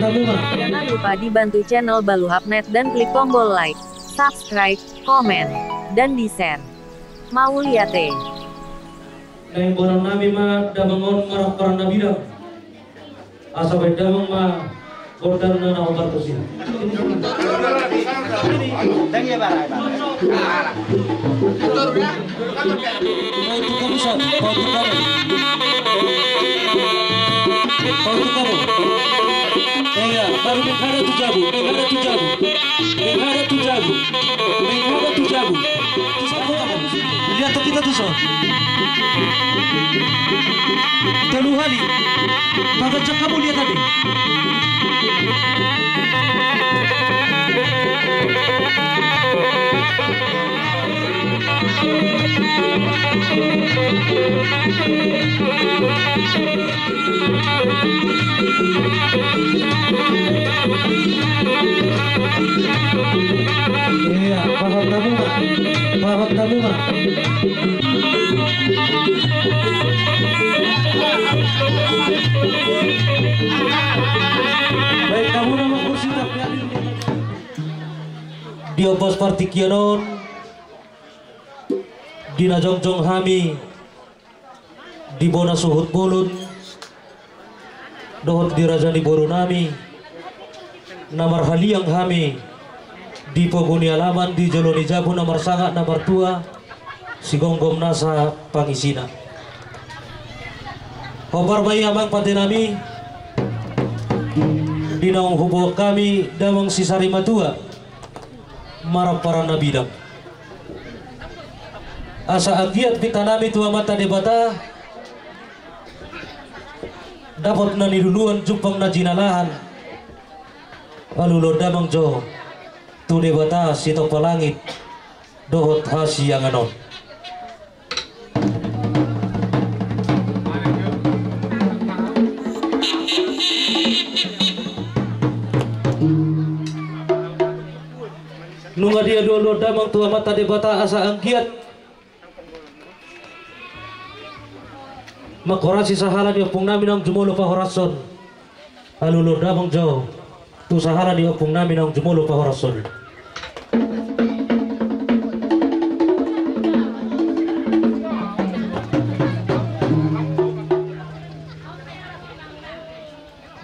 Jangan lupa dibantu channel Baluhapnet dan klik tombol like, subscribe, komen, dan di-share. Mau lihat Neng borang nabi ma damangon marah para nabi dah. Asa baik damang ma bordan na obar tosin. Baru negara tu jago. Lihat kita tu so. Teluhani, bagat cak kamu lihat tadi. Iya, paham kamu mah. Baik, kamu nama kursi tak dia bos partikionon dina jongjong hami di bona suhut bulun dohot dirajani boru nami namar haliang hami di pogoni alaman di joloni jabu namar sangat namar tua si gonggom nasa pangisina hobar bayi amang patenami dinaung hubo kami damang sisari matua marap para nabidam asa agiat pikanami tua mata debata dapat nani duluan jumpang na jinalahan lalu damang jo tu debata sitok palangit dohot hasi yang anon. Nunga dia dulu damang tua mata debata asa angkiat makorasi sahala di opung nami nang jumulo pahorason alulu damang jauh tu sahala di opung nami nang jumulo pahorason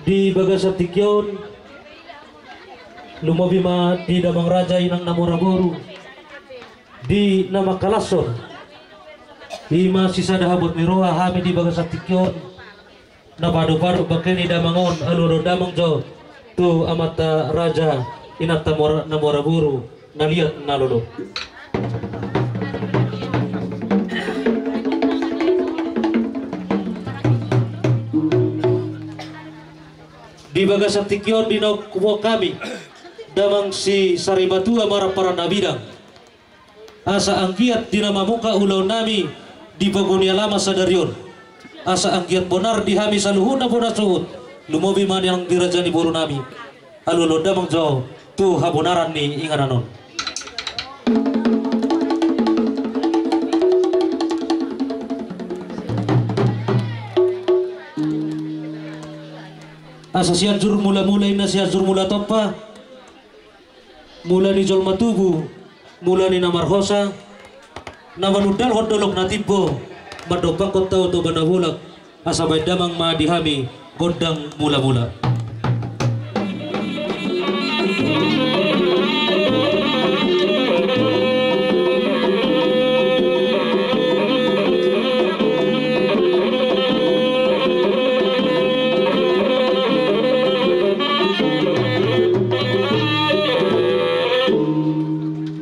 di Bagasatikyon lumabima di damang raja inang namoraboru di nama Kalason lima sisa dahabot miroha hami di Bagasatikyon na padu-padu bakeni damangon aluro damang jo tu amata raja inang namoraboru naliat nalolo di Bagasatikyon di kubo kami damang si Saribatua marap para nabidang asa angkiat di nama muka ulau nami di paguni lama sadaryon asa angkiat bonar di hami saluhun na bonar suhut lumobi man yang dirajani boru nami alulo damang jauh tu habonaran ni ingananon asa sian jur mula-mula ina sian jur mula topa mula ni jol matubu mula ni namarhosa namanudal hodolok natibbo madopang kota to banabulak asa bay damang ma dihami godang mula-mula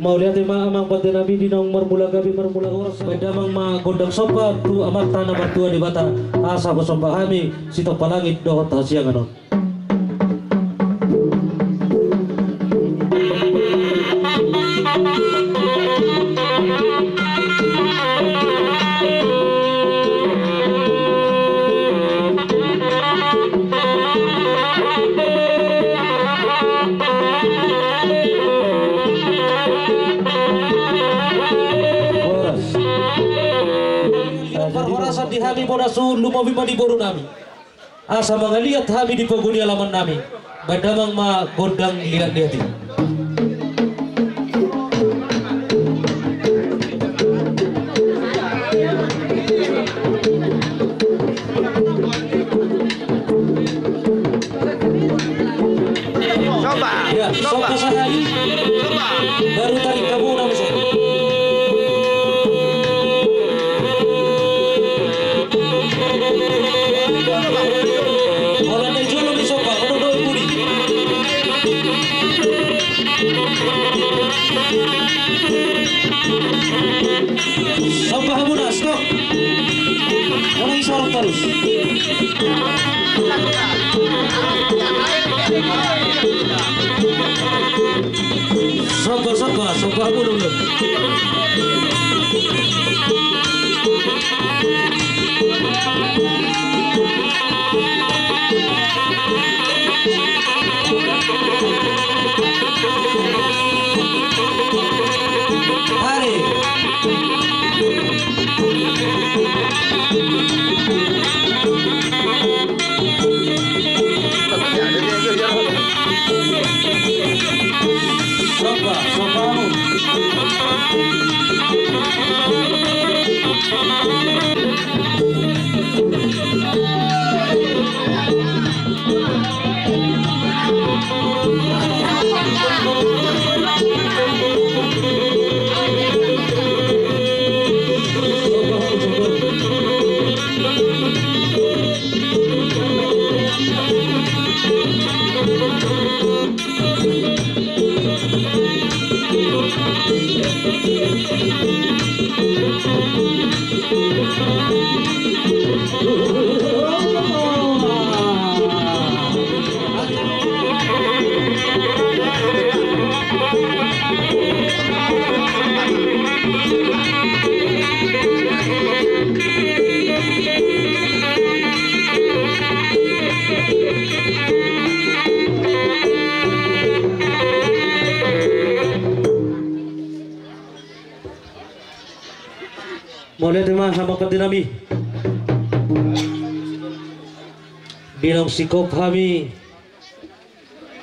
mau lihat ma amang pati nabi di nang marmula gabi marmula oras damang ma gondang sopa tu amat tanah martua di bata asa bosompa hami sitok palangit dohot hasiang anon di hami monasun lumawi mani boru nami asa mangaliat kami di paguni alaman nami badamang magodang lihat-lihati. Ya, sok sehari baru tarik kamu nangsa. Orang yang jual di sofa, orang doi pudi. Sofa kamu nak stop. Orang isorok terus. Sofa kamu dulu. Hari. Sofa kamu. Boleh terima sama kedinami bilang sikop kami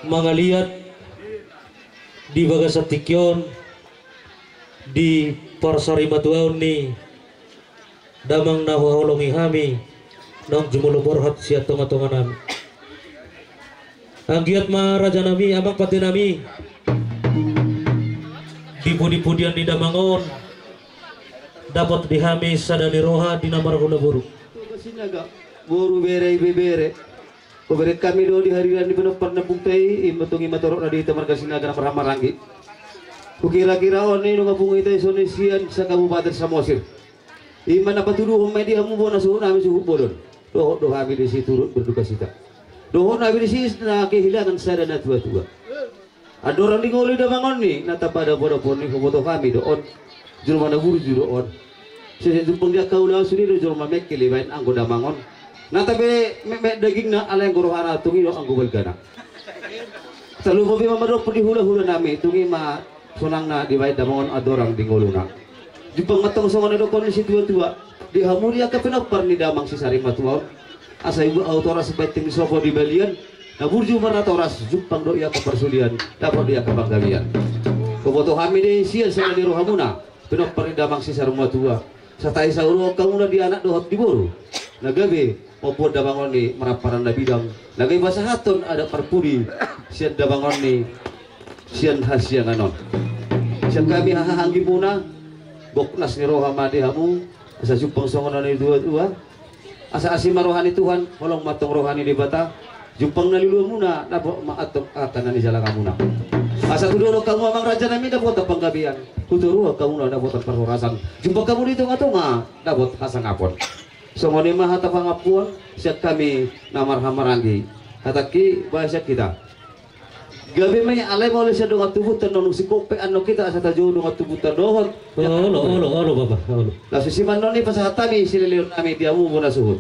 mangaliat di Bagasa Tikyon di Parsari Matuaun ni damang nahuholongi kami nang jumulo borhat siya tonga-tonga nami ang giat raja nami amang pati nami di pudi-pudian di damangon dapat dihamis sadani roha di namar hula buru. Sinaga buru bere bebere. Pemberi kami do di hari di benar pernah bukti imatungi matorok na di tamar kasinaga na marhamarangi. Kukira-kira oni no ngabungi tayo sonesian sa Kabupaten Samosir. Iman na patuduh may di hamu bona suhu namin suhu bolon. Do kami di situ turut berduka cita. Do nabi di situ na kehilangan sada na tua-tua. Ada orang di ngoli damangon ni natapada bodo poni foto kami do on. Juru mana guru juru on. Saya jumpa dia kau lah suri do juru mamek kelibain anggo damangon. Nah tapi memek daging na ala yang gorohana tungi do anggo belgana. Selalu mobi mamado pudi hula-hula nami tungi ma sonang na di bait damangon adorang di ngoluna. Jumpa matang songan do kondisi tua-tua. Di hamuria ka penopar ni damang si Sari Matuaun. Asa ibu autoras baiting di sopo di balian. Na burju marna toras jumpang do ia ka persulian dapat dia ka banggalian. Koboto kami di sian sa di rohamuna. Penopar ni damang si Sari Matuaun. Sa tayo sa ulo kamu na di anak dohot di buru. Nagabi opo damangon ni maraparan na bidang. Nagay basa haton ada parpudi sian damangon ni sian hasya nganon. Sian kami hahanggi muna boknas ni roha madihamu asa jumpang songon ni dua-dua asa asima rohani Tuhan holong matong rohani di bata jumpang nalilu muna nabo maatok akan ni jala kamuna asa tudoro kamu amang raja nami dapat panggabian kuturu kamu na dapat perhorasan jumpang kamu di tengah-tengah dapat hasang apon songon ni maha tapangapuan siat kami namar hamarangi kataki bahasa kita gabi may alay mo siya doon at tubutan nung si Kope ano kita asa tajo doon at tubutan doon. Olo baba. Lalu si Manon ni pasatami sililiyon namin dia mo muna suhut.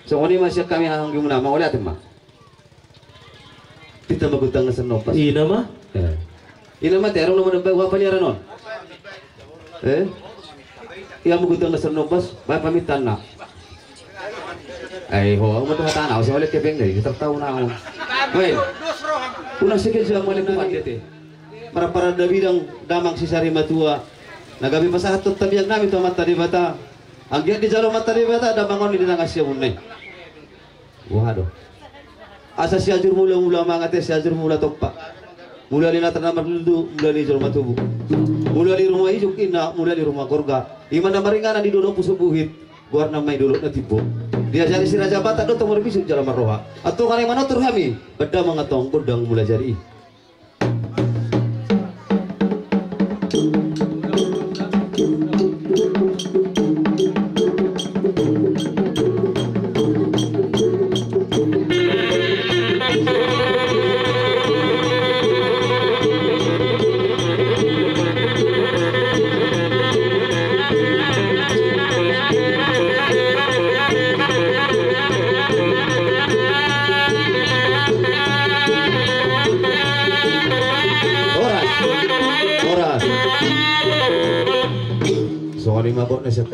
So ngoni masya kami hanggi muna mau lihat ma. Kita magutang sa nopas. Ina ma? Ina ma terong naman ba paliaran non. Iya magutang sa nopas ba pamitan na. Ay ho, ang mga tanaw sa ulit kepeng dari tertaw na ako. Wait. Una sikit siya mo kuan dito. Para bidang damang si Sari Matua. Nagabi pa sa hatot tabiyag namin to mata di bata. Ang giat di jalo mata di bata damangon ni nangasya unay. Wahado. Asa si ajur mula mga tes si ajur mula tokpa. Mula ni natanamar dulu, mula ni jalo matubu. Mula di rumah ijuk ina, mula di rumah korga. Iman na maringanan di dono puso buhit. Guar na may dulot na tipo. Dia jadi si Raja Batak do tomor bisuk jalan marroha. Atau kan yang mana turhami? Beda mengatong kodang mula jari.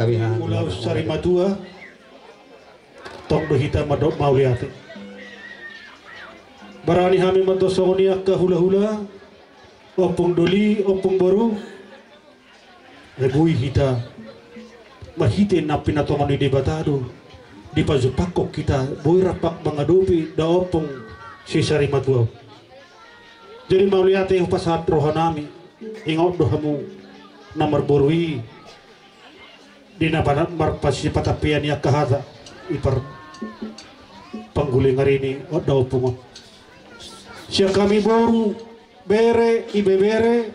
Mula Sari Matua tong dohita madok mauliate barani hami mato songoni akka hula-hula opung doli opung baru regui hita mahite napi natongoni di batado di pazupakok kita boy rapak mangadopi da opung si Sari Matua jadi mauliate upasat rohanami ingot dohamu namar borui di nabanat marpasi patapian ya kahada ipar pangguling hari ini daw pungon siya kami baru bere ibe bere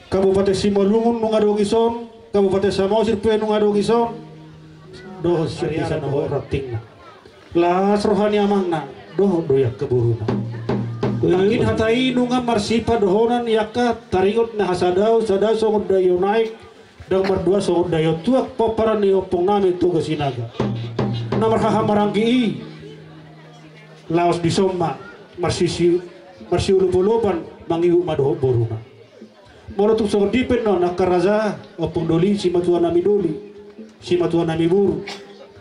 Kabupaten Simalungun nung adong ison Kabupaten Samau Sirpe nung adong ison doh siya sa rating na las rohani amang na doh doyak keburuna langin hatai nunga marsipa dohonan yaka tarigot na hasadaw sadaw songod dayo naik dan berdua songod dayo tuak paparan ni opong nami tugas sinaga na marhahamaranggi laos di somma marsi ulupulupan mangiu madoho boruna molo tuk songod dipin no nakaraza opong doli si matua nami doli si matua nami buru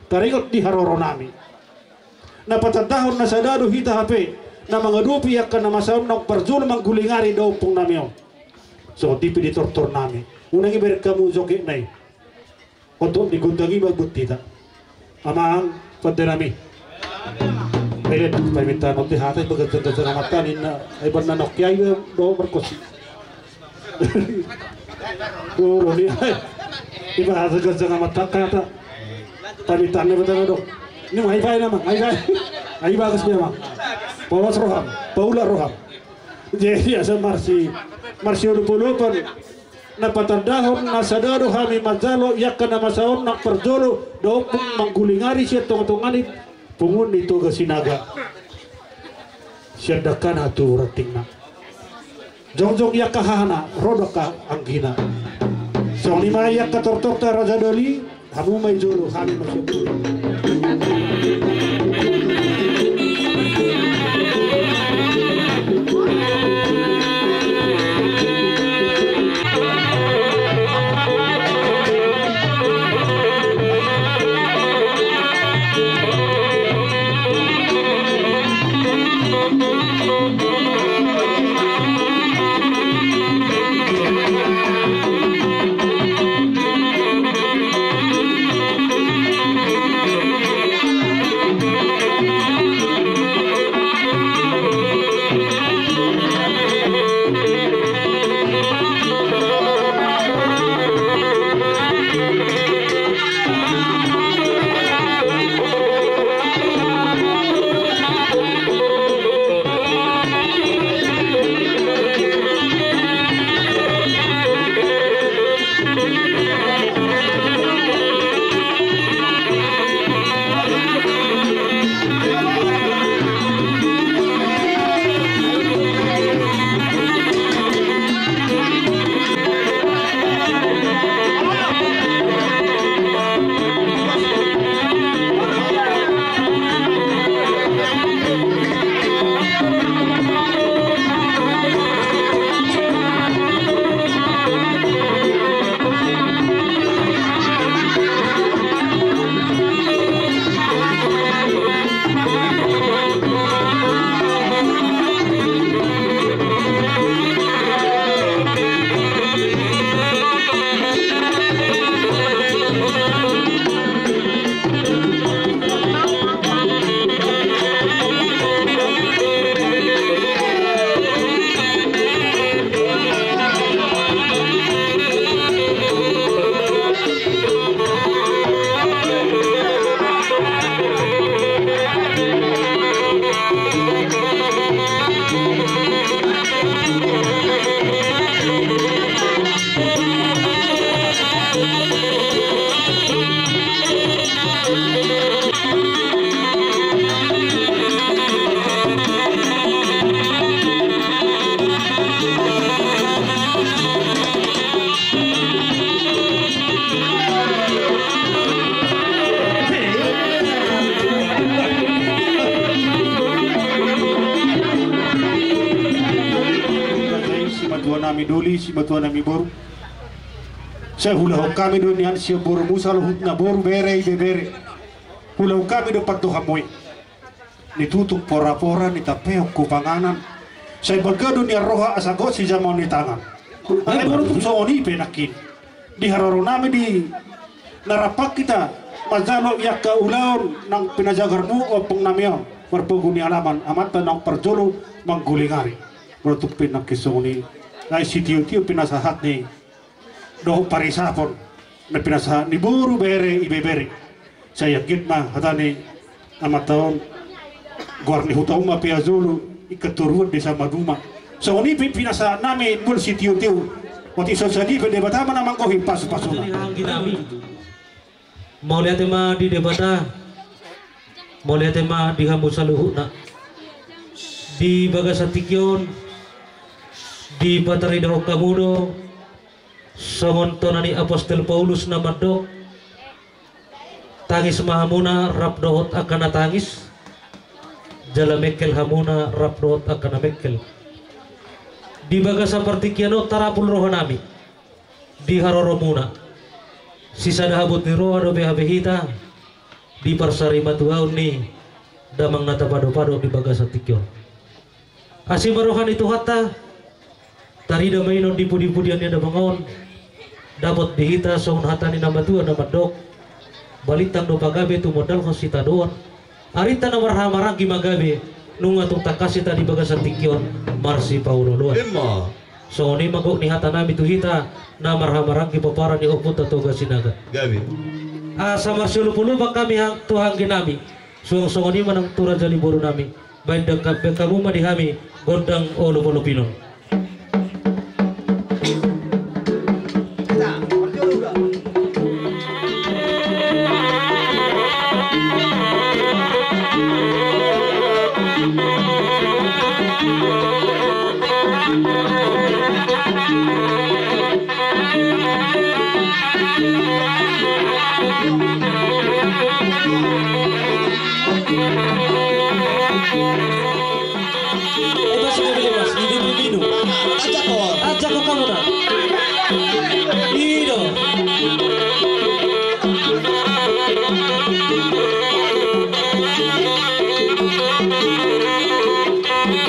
tarigot di haroro nami na patadahon na sadado hita hape na mga dupi akan na masam na parjul manggulingari daw opong nami o songod dipin di tortor nami unang iber kamu zoke nai untuk digundangi bagut kita amang paderami Pwede paminta no ti hatay bagat sa namatan na iban na nokyay do berkosi Guru ni iba hasa sa namatan kata paminta na betul do ini mai pai nama ai bagus dia mah Paula Roham jadi asa marsi ulupulupan na patandahon na sadado hami mazalo yakkan na masaon na perjolo dopung manggulingari siya tong-tongani pungun itu ke sinaga siya dakan hatu rating na jongjong yakahana rodaka anggina song lima yakka tortok ta raja doli hamu may jolo hami masuk nami duli si batuan nami boru saya hulau kami do nian si boru musal hutna boru bere bebere hulau kami do patuh hamoi ditutup pora-pora ni tapeok ku panganan saya bergadu ni roha asagot si jamon di tangan ay boru tum so oni penakin di hararo nami di narapak kita mazalo yak ka ulaon nang pinajagarmu o pengnamion marpuguni alaman amata nang perjolo manggulingari produk pinang kisoni ay sitio-tio pinasahat ni doh parisapon na pinasahat ni buru bere ibebere saya gitma hatani amataon guarni hutau ma piazulu ikaturun desa maduma so ni pinasahat namin mul sitio-tio wati sosadi pedebata mana mangkohi pas-pasuna mau lihat tema di debata mau lihat tema di hamu saluhuna di Bagasatikyon di Batari Dawak Kamudo samontonani Apostol Paulus namado tangis mahamuna rap dohot akan tangis jalamekel hamuna rap dohot akan mekel di Bagasapartikyano tarapul rohanami di haroromuna sisa dahabut ni roha do behabehita di Parsari Matuaun ni damang natapado-pado di Bagasatikyon asih barohan itu hatta tari da mainon di pudi-pudian ada bangon dapat dihita soun hatani nama tua nama dok balitang do pagabe tu modal kosita doan arita nomor hamaranggi magabe nunga tung takasi tadi Bagasatikyon marsi Paulo doan so ni magok ni hata nami tu hita namar hamaranggi papara ni oput atau gasinaga gabe asa marsulu puluh kami hang tuhan ginami suang ni manang tura jali boru nami baik dekat kamu mah dihami gondang olo pinon ajak kok kamu nak ido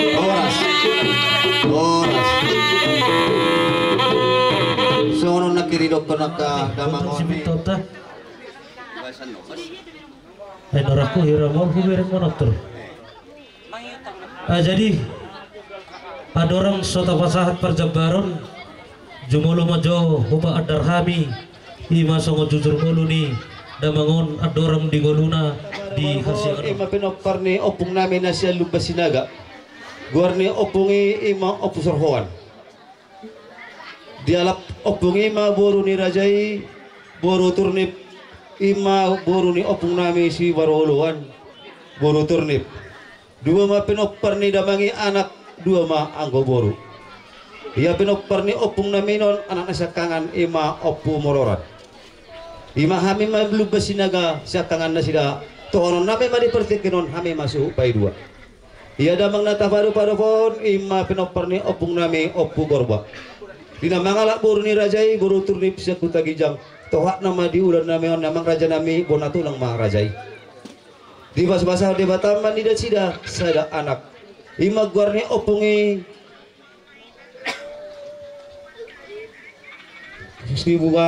Oras sono nakiridok ko naka damang oni ay naraku hiramon hubereng monotor jadi ada orang sota pasahat perjabaron jumolo majo huba adarhami ima songo jujur mulu ni damangon adoram di goluna di khasian ima pinopar ni opung namin na siya lubasinaga guarni opungi ima opusorhoan dialap opungi ima boru ni rajai boru turnip ima boru ni opung nami si waroloan boru turnip dua ma pinopar ni damangi anak dua ma anggo boru ia pinopar ni opung naminon anak nasakangan ima opu mororat ima hami ma lubasinaga sakangan na sida tohonon nami ma dipertikinon hami masuk pai dua ia damang nata paru-paru pon ima pinopar ni opung nami opu gorba dina mangalak boru ni rajai boru turnip sekuta gijang tohak nama diulan nami on namang raja nami bonatulang ma rajai di bas-basah di bataman di sida sada anak ima guarni opungi si bunga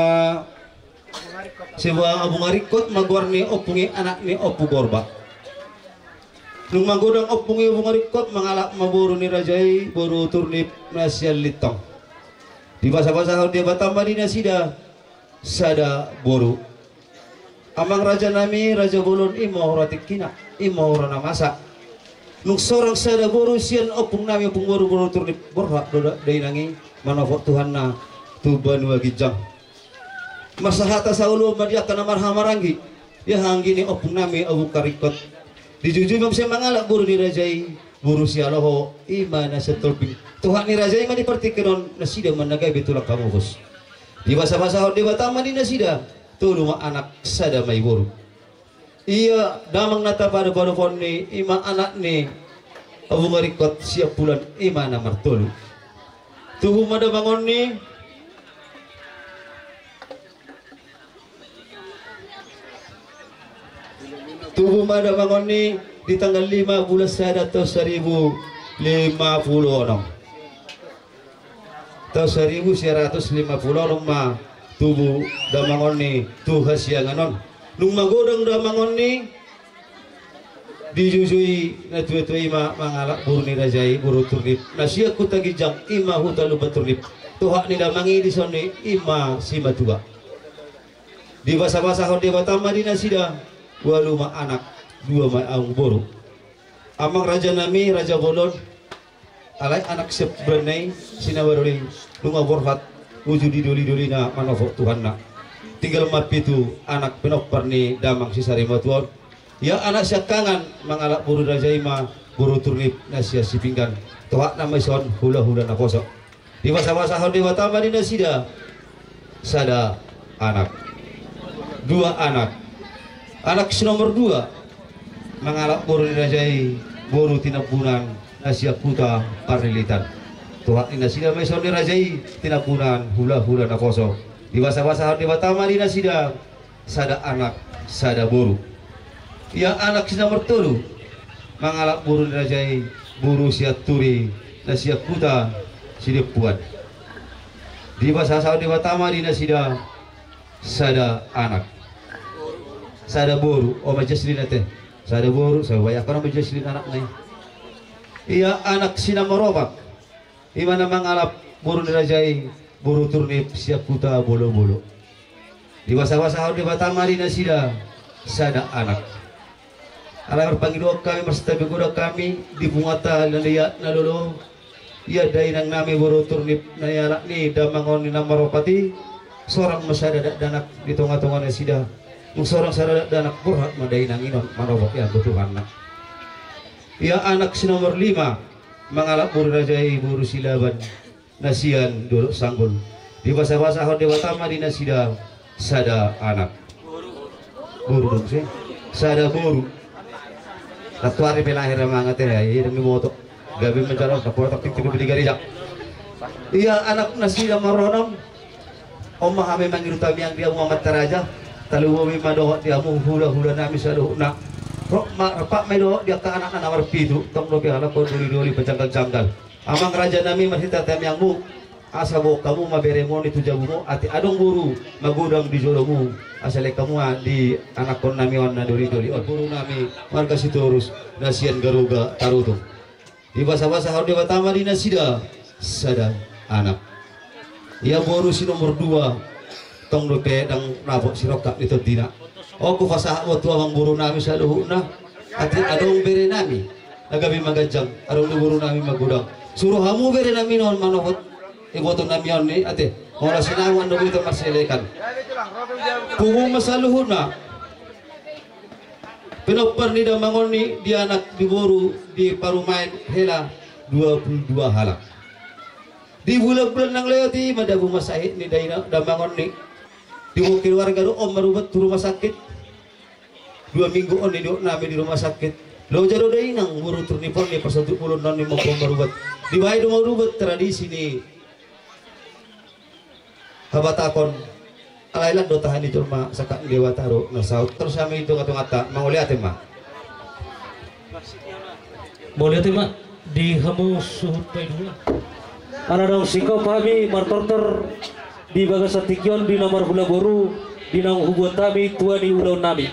abung arikot magwarni opungi anak ni opu gorba nung magodang opungi abung arikot mangalak maburu ni rajai boru turnip nasial litong di basa-basa dia batamba di nasida sada boru amang raja nami raja bolon imo ratik kina imo rana masak nung sorang sada boru sian opung nami opung boru turnip borha doda day nangi manafok Tuhan na tuban wagijang masahata saulu madia kana marhamaranggi ya hanggi ni opung nami abu karikot dijuju mam saya mangalak boru di rajai boru sialoho imana setulping Tuhan ni rajai mani pertikenon nasida managai betulak kamu bos di basa-basa di batama di nasida tulu ma anak sada mai boru iya damang nata pada pon ni ima anak ni abu ngarikot siap bulan ima namar tulu tubuh mada bangun ni tubuh mada bangun ni di tanggal 5 bulan 1 tahun 1050 tahun 1950 ma tubuh damangon ni tuha sianganon nung magodang damangon ni dijujui na tuwe-tuwe mangalak buru ni rajai buru turnip nasiya kutagijang ima hutalu baturnip tuha ni damangi di soni ima sima tua di basa-basa hon dewa tamadi nasida waluma anak dua ma aung boru amang raja nami raja bolon alai anak sebenai sinawaruli lunga borfat wujudi doli-doli na manofok Tuhan na tinggal mapitu anak penopar ni damang si sarimatuan ya anak syakangan mangalak buru raja ima buru turnip nasia sipinggan tohak nama son hula-hula na kosok di masa-masa hon dewa tamadi nasida sada anak dua anak nomor 2 mangalak buru rajai buru tinapunan nasia kuta parilitan tohak ni nasida mai son rajai tinapunan hula-hula na kosok di masa-masa hon dewa tamadi nasida sada anak sada buru ya anak nomor 3 mangalak buru rajai buru siat turi nasia kuta sidepuan di masa-masa hon dewa tamadi nasida sada anak sada boru o majeslin ate sada boru saya banyak orang majeslin anak nih iya anak sina merobak imana mangalap boru dirajai boru turnip siap kuta bolo-bolo di masa-masa di Batamari nasida sada anak ala berpanggil kami merstabi goda kami di bungata lihat nalolo iya dainang nami boru turnip nayalak ni damangon ni namaropati seorang masada danak di tengah-tengah nasida seorang sadar danak burhat madai nanginon manobok ya betul anak ya anak si nomor 5 mangalak buru rajai buru silaban nasian dulu sanggul di basa-basa hon dewa tamadi nasida sada anak buru dong sih sada buru tatuari pelahir mangat ya demi moto gabi mencara kapor taktik tiga beli garijak iya anak nasida maronom omah kami manggil utami yang dia Muhammad Taraja taluwi madoh dia hula-hula nami saduhna rok pak medoh dia ke anak nawar pitu tong lobi ala ko duli-duli pencanggal-canggal amang raja nami masih tatam yang mu asabo kamu maberemon itu jabumu ati adong buru magudang di jolomu asale kamu di anak kon nami wana duli-duli buru nami marga sitorus nasian garuga tarutung di basa-basa hau dewa tamadi nasida sada anak ya boru si nomor 2 tong dope dang nabok sirokak itu tina aku fasah waktu awang buru nami saluhuna ati adong bere nami nagabi magajang adong buru nami magudang suruh hamu bere nami non manokot iboto nami on ni ati ora sinawan do itu maselekan pungung masaluhuna penopar ni damangon ni di anak di boru di parumain hela 22 halak di bulan-bulan nang lewati madabu masahid ni daina damangon ni diwakil warga do om marubat tu rumah sakit 2 minggu on di nami di rumah sakit lo jado dainang buru turnipon ni pas 1 bulan non ni mau marubat di wae do marubat tradisi ni habatakon alailan do tahan di rumah sakak dewa taro na saut terus kami itu ngata mau lihat mah mau lihat mah di hamu suhut dua ana dong singko pahami martortor di bagasan tikyon di nomor hula boru di nang hubuan tami tua di ulau nami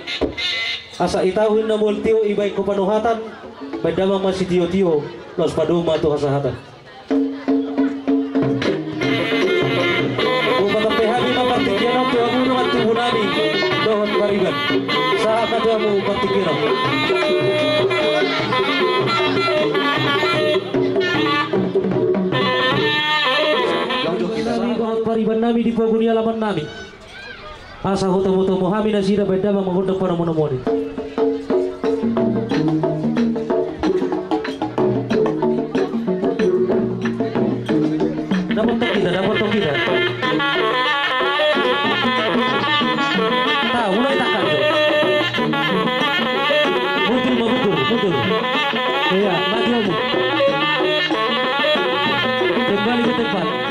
asa itawin na multiyo ibay ko panuhatan badamang masih tiyo-tiyo los paduma to hasahatan upatang pehami mapatikyan ang tuwamuno at tubo nami dohon pariban sa akadwa mo patikyan pariban nami di paguni alaman nami asa hoto-hoto mohami nasida bedama mengundang para monomoni dapat kita tahu mulai takkan betul iya mati lagi kembali ke tempat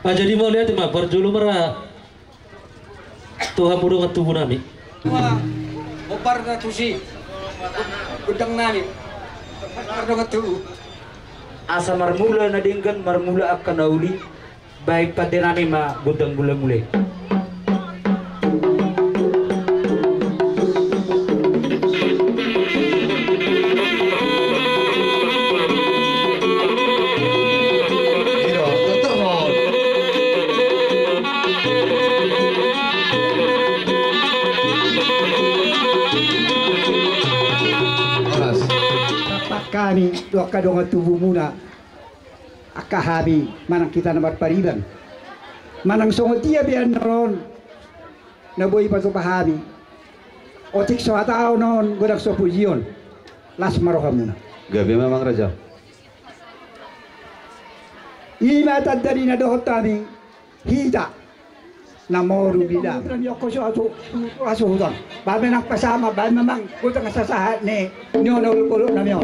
Jadi mau lihat mah berjulu merah Tuhan mudah tubuh nami. Obar na tusi. Udang nami. Ardong tubuh. Asa marmula na dinggan marmula akan nauli. Baik pada nami ma budang bulan mulai. Kami dua kadonga tubuh muna akahabi manang kita namat pariban manang songo tia bian ron na boy paso pahabi otik so atao non godak so pujion las maroha muna Gabi memang raja. Ima tadari na dohot tami hida na moru bida yoko so aso hudan ba menang pasama ba memang gutang sasahat ne nyono lulo na myo.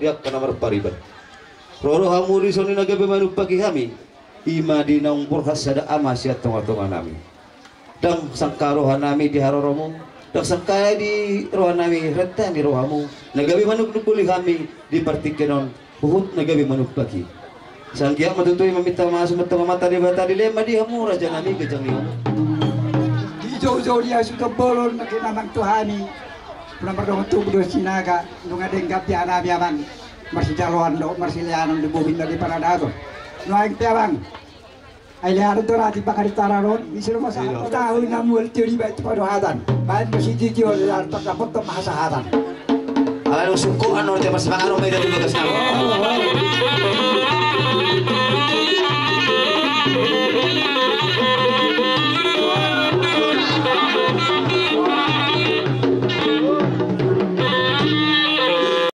Dia ke nomor pariban. Roro hamuri soni naga bemanu pagi kami. Ima di naungpur hasada amasiat tonga-tonga nami. Dang sangkarohan nami di haroromu. Dang sangkaya di rohan nami renta di rohamu. Naga bemanu nukuli kami di partikenon. Uhut naga bemanu pagi. Sangkia matutui meminta masuk tonga mata di bata di lema di hamu raja nami kejang liu. Di jauh-jauh dia suka bolon nak namang Tuhani. Nomor dong tu berdua sinaga, nunga denggap ya nabi aman, masih jaluan do, masih lianan di bawah dari para dato. Nuaing tiawang, ayah tu rati bakar tararon, disuruh masa tahu namual teori baik pada hatan, baik masih jujur dan terdapat temasa hatan. Alam suku anu dia masih pangaruh media di bagas nama.